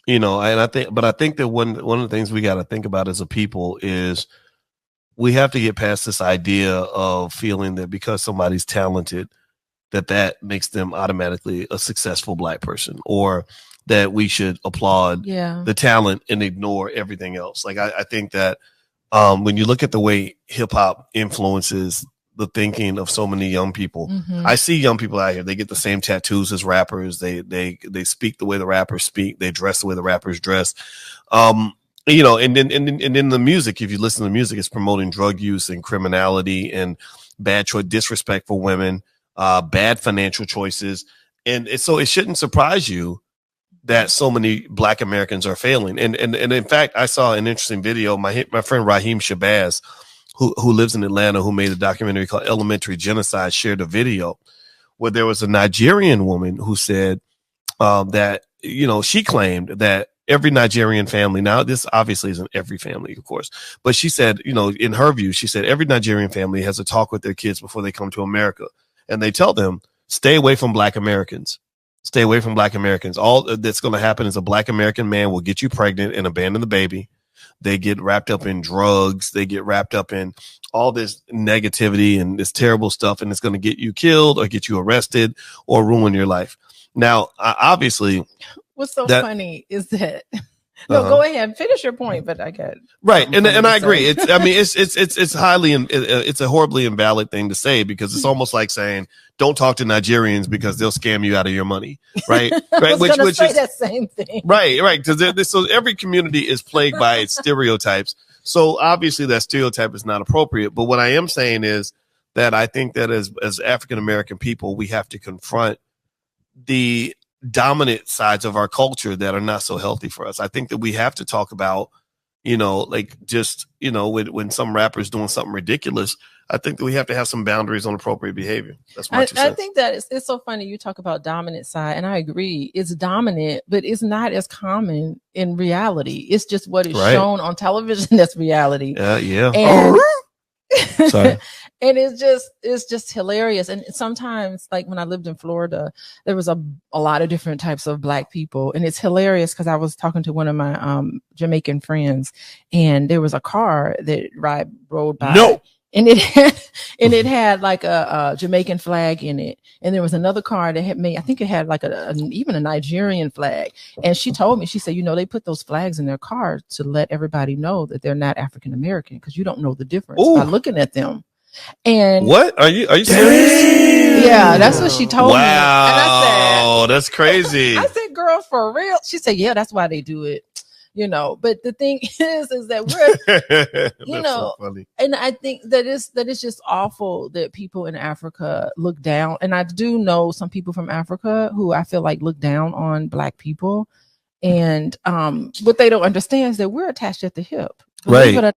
And I think that one of the things we got to think about as a people is we have to get past this idea of feeling that because somebody's talented, that makes them automatically a successful Black person, or that we should applaud the talent and ignore everything else. Like, I think that when you look at the way hip hop influences the thinking of so many young people, I see young people out here, they get the same tattoos as rappers. They speak the way the rappers speak. They dress the way the rappers dress. And then the music, if you listen to the music, it's promoting drug use and criminality and bad choice, disrespect for women, bad financial choices. And so it shouldn't surprise you that so many Black Americans are failing. And in fact, I saw an interesting video. My friend Raheem Shabazz, who lives in Atlanta, who made a documentary called Elementary Genocide, shared a video where there was a Nigerian woman who said that, she claimed that every Nigerian family, now this obviously isn't every family, of course, but she said, in her view, she said every Nigerian family has a talk with their kids before they come to America. And they tell them, stay away from Black Americans. Stay away from Black Americans. All that's going to happen is a Black American man will get you pregnant and abandon the baby. They get wrapped up in drugs. They get wrapped up in all this negativity and this terrible stuff. And it's going to get you killed or get you arrested or ruin your life. Now, obviously, what's so funny is that no, go ahead, finish your point. But I got right, and I agree. It's highly it's a horribly invalid thing to say, because it's almost like saying don't talk to Nigerians because they'll scam you out of your money, right? Right, which is that same thing, right? Because so every community is plagued by its stereotypes. So obviously that stereotype is not appropriate. But what I am saying is that I think that as African American people, we have to confront the dominant sides of our culture that are not so healthy for us. I think that we have to talk about, when some rapper's doing something ridiculous, I think that we have to have some boundaries on appropriate behavior. That's my 2 cents. I think that it's so funny you talk about dominant side, and I agree. It's dominant, but it's not as common in reality. It's just what is shown on television that's reality. Yeah. And, sorry. And it's just hilarious. And sometimes, like when I lived in Florida, there was a lot of different types of Black people. And it's hilarious because I was talking to one of my Jamaican friends, and there was a car that rode by. No. And it had like a Jamaican flag in it. And there was another car that I think it had like even a Nigerian flag. And she told me, she said, they put those flags in their car to let everybody know that they're not African American, because you don't know the difference by looking at them. And what are you serious? Yeah, that's what she told me. And I said, that's crazy. I said, girl, for real? She said, yeah, that's why they do it. But the thing is that we're, so funny. And I think that is just awful that people in Africa look down. And I do know some people from Africa who I feel like look down on Black people. And what they don't understand is that we're attached at the hip. Right.